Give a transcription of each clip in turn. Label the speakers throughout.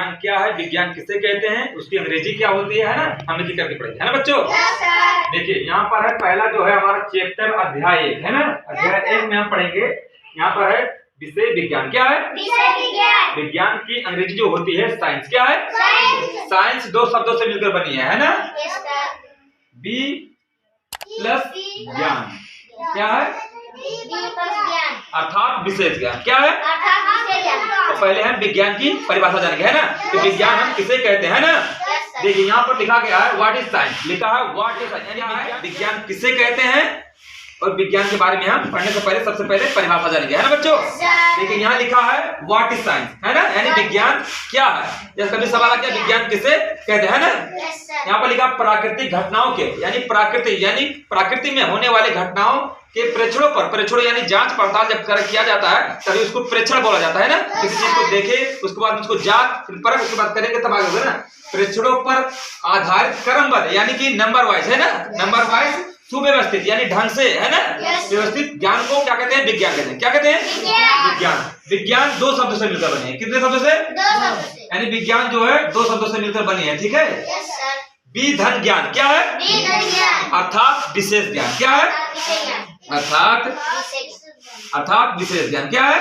Speaker 1: विज्ञान क्या है, विज्ञान किसे कहते हैं, उसकी अंग्रेजी क्या होती है ना, हम लिखी करके पढ़ेंगे, है ना बच्चों। देखिए यहाँ पर है पहला जो है हमारा चैप्टर अध्याय 1 है ना, अध्याय 1 में हम पढ़ेंगे। यहाँ पर है विषय विज्ञान, क्या है विज्ञान की अंग्रेजी जो होती है साइंस, क्या है साइंस दो शब्दों से मिलकर बनी है ना, बी प्लस ज्ञान, क्या है अर्थात विशेष ज्ञान, क्या है। तो पहले हम विज्ञान की परिभाषा जानेंगे, है ना, तो विज्ञान हम किसे कहते हैं ना। देखिए यहाँ पर लिखा गया है व्हाट इज साइंस, लिखा है व्हाट इज साइंस, यानी विज्ञान किसे कहते हैं, और विज्ञान के बारे में हम पढ़ने से पहले सबसे पहले परिभाषा जानेंगे, है ना बच्चों। देखिए यहाँ लिखा है व्हाट इज साइंस, है ना, यानी विज्ञान क्या है। जैसे कभी सवाल आ गया विज्ञान किसे कहते हैं ना, यहाँ पर लिखा प्राकृतिक घटनाओं के, यानी प्रकृति में होने वाले घटनाओं के प्रेक्षणों पर, प्रेक्षण यानी जांच पड़ताल जब किया जाता है तभी उसको प्रेक्षण बोला जाता है ना। किसी चीज को देखे उसके बाद उसको जांच परख उसके बाद करेंगे तब आगे होगा ना। प्रेक्षणों पर आधारित क्रमबद्ध यानी कि नंबर वाइज, है ना, नंबर वाइज सुव्यवस्थित यानी ढंग से, है ना, व्यवस्थित ज्ञान को क्या कहते हैं, विज्ञान कहते हैं। क्या कहते हैं विज्ञान। विज्ञान दो शब्दों से मिलकर बने हैं, कितने शब्दों से, यानी विज्ञान जो है दो शब्दों से मिलकर बनी है, ठीक है। विधन ज्ञान, क्या है अर्थात विशेष ज्ञान, क्या है अर्थात विशेष ज्ञान, क्या है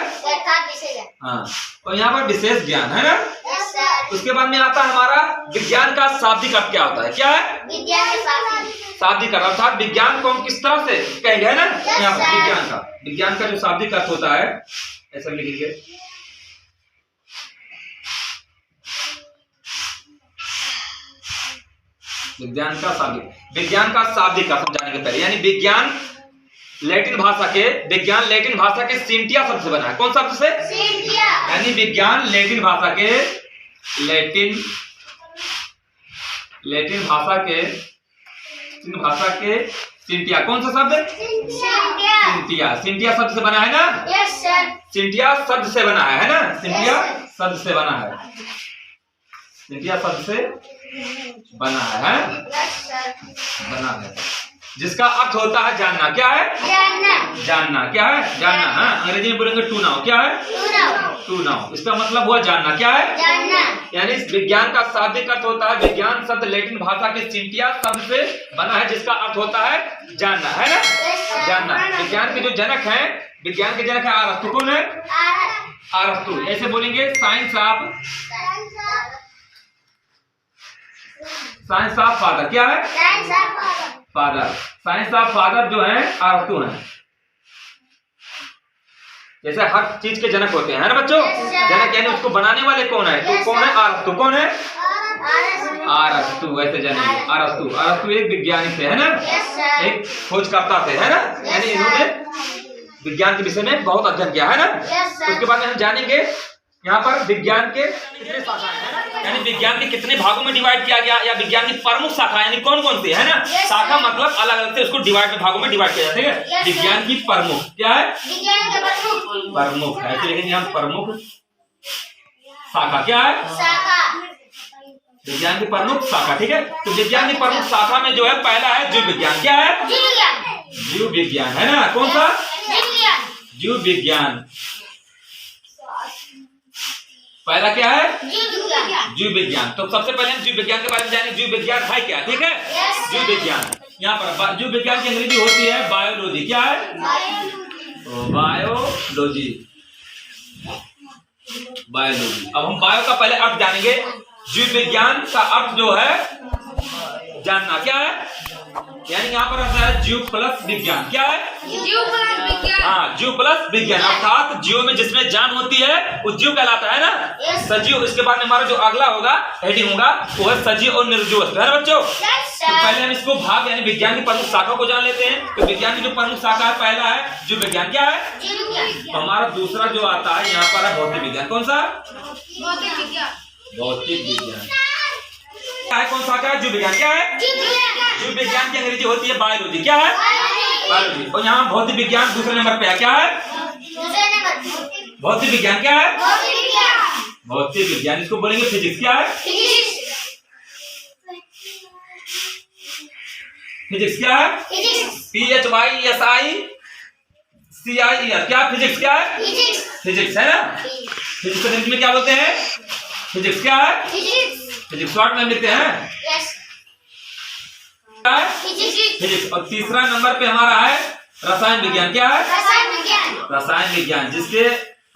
Speaker 1: हाँ। और यहाँ पर विशेष ज्ञान है ना। उसके बाद में आता है हमारा विज्ञान का शाब्दिक अर्थ, क्या होता है, क्या है शाब्दिक अर्थ, अर्थात विज्ञान को हम किस तरह से कहेंगे, है ना। यहाँ पर विज्ञान का जो शाब्दिक अर्थ होता है ऐसा लिखेंगे, विज्ञान का शाब्दिक अर्थ हम जानेंगे पहले। यानी विज्ञान लैटिन भाषा के सिंटिया शब्द से बना है। कौन शब्द से, यानी विज्ञान लैटिन भाषा के सिंटिया, कौन सा शब्द, सिंटिया शब्द से बना है ना। सिंटिया शब्द से बना है ना, सिंटिया शब्द से बना है, जिसका अर्थ होता है जानना, क्या है जानना, क्या है जानना, हाँ। अंग्रेजी में बोलेंगे टू नाउ, क्या है टू नाउ, इसका मतलब हुआ जानना, क्या है यानी इस विज्ञान का शाब्दिक अर्थ होता है, विज्ञान शब्द लैटिन भाषा के सिंटिया शब्द से बना है जिसका अर्थ होता है जानना, है ना, जानना। विज्ञान के जो जनक हैं, विज्ञान के जनक है अरस्तु। कौन है अरस्तु। ऐसे बोलेंगे साइंस ऑफ फादर, क्या है साइंस ऑफ फादर जो है अरस्तु हैं। जैसे हर चीज के जनक होते हैं, है ना बच्चों। जनक यानी उसको बनाने वाले कौन है, तो कौन है अरस्तु। कौन है अरस्तु, ऐसे जानेंगे अरस्तु एक विज्ञानी थे, है ना, एक खोजकर्ता थे, है ना, यानी इन्होंने विज्ञान के विषय में बहुत अध्ययन किया, है ना। उसके बाद में हम जानेंगे यहाँ पर विज्ञान के कितने शाखाएं हैं, यानी विज्ञान के कितने भागों में डिवाइड किया गया, या विज्ञान की प्रमुख शाखा यानी कौन कौन सी है ना। शाखा मतलब अलग अलग से उसको भागों में डिवाइड किया जाता है। विज्ञान की प्रमुख, क्या है प्रमुख है, ऐसे लिखेंगे हम प्रमुख शाखा, क्या है विज्ञान की प्रमुख शाखा, ठीक है। तो विज्ञान की प्रमुख शाखा में जो है पहला है जीव विज्ञान, क्या है जीव विज्ञान, है ना। कौन सा जीव विज्ञान, पहला क्या है जीव विज्ञान। तो सबसे पहले हम जीव विज्ञान के बारे में जानेंगे, जीव विज्ञान है क्या, ठीक है। जीव विज्ञान, यहाँ पर जीव विज्ञान की अंग्रेजी होती है बायोलॉजी, क्या है बायोलॉजी। अब हम बायो का पहले अर्थ जानेंगे। जीव विज्ञान का अर्थ जो है जानना, क्या है, यानी यहाँ पर आता है जीव प्लस विज्ञान, क्या है हाँ जीव प्लस विज्ञान, अर्थात जीव में जिसमें जान होती है वो जीव कहलाता है ना, सजीव। इसके बाद में हमारा जो अगला होगा हेडिंग होगा वो है सजीव और निर्जीव वस्तु, है ना बच्चों। तो पहले हम इसको भाग यानी विज्ञान की प्रमुख शाखा को जान लेते हैं। तो विज्ञान की जो प्रमुख शाखा है पहला है जीव विज्ञान, क्या है तो हमारा दूसरा जो आता है यहाँ पर है भौतिक विज्ञान। कौन सा भौतिक विज्ञान है, कौन सा है जीव विज्ञान, क्या है जीव विज्ञान की अंग्रेजी होती है बायोलॉजी, क्या है बायोलॉजी। और यहाँ भौतिक विज्ञान दूसरे नंबर पे है, क्या है भौतिक विज्ञान, क्या है भौतिक विज्ञान, इसको बोलेंगे फिजिक्स, क्या है फिजिक्स, क्या है PHYSICIES, क्या फिजिक्स, क्या है फिजिक्स, है ना। फिजिक्स को हिंदी में क्या बोलते हैं फिजिक्स क्या है? फिजिक्स शॉर्ट में लिखते हैं क्या है? फिजिक्स। और तीसरा नंबर पे हमारा है रसायन विज्ञान। क्या है? रसायन विज्ञान, जिसके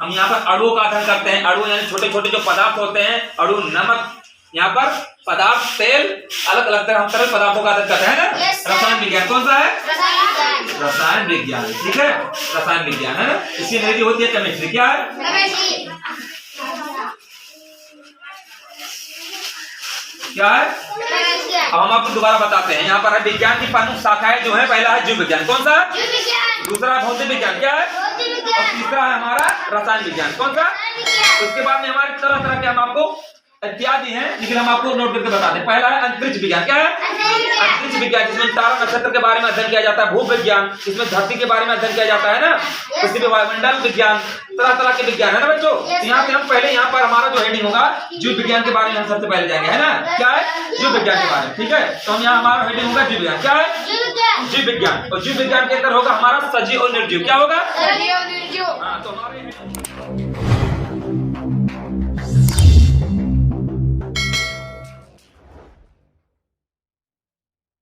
Speaker 1: हम यहाँ पर अणुओं का अध्ययन करते हैं। अणु यानी छोटे छोटे जो पदार्थ होते हैं, अणु, नमक, यहाँ पर पदार्थ, तेल, अलग अलग तरह हम तरह पदार्थों का अध्ययन करते हैं ना। रसायन विज्ञान कौन सा है? रसायन विज्ञान। ठीक है, रसायन विज्ञान है ना। इसकी अंग्रेजी होती है केमिस्ट्री। क्या है? क्या है? अब हम आपको दोबारा बताते हैं। यहाँ पर है विज्ञान की प्रमुख शाखाएं जो है, पहला है जीव विज्ञान। कौन सा? दूसरा है भौतिक विज्ञान। क्या है? और तीसरा है हमारा रसायन विज्ञान। कौन सा? उसके बाद में हमारे तरह तरह के हम आपको इत्यादि हैं, लेकिन हम आपको नोट करके बताते हैं। पहला है अंतरिक्ष विज्ञान। क्या है? अंतरिक्ष विज्ञान, जिसमें तारा नक्षत्र के बारे में अध्ययन किया जाता है। भू विज्ञान, इसमें धरती के बारे में अध्ययन किया जाता है ना। पृथ्वी, वायुमंडल विज्ञान, तरह तरह के विज्ञान है ना बच्चों। यहाँ से हम पहले यहाँ पर हमारा जो हेडिंग होगा जीव विज्ञान के बारे में हम सबसे पहले जाएंगे, है ना। क्या है? जीव विज्ञान के बारे में। ठीक है, तो हम यहाँ हमारा हेडिंग होगा जीव विज्ञान। क्या है? जीव विज्ञान। और जीव विज्ञान के अंदर होगा हमारा सजीव और निर्जीव। क्या होगा? हाँ, तो हमारे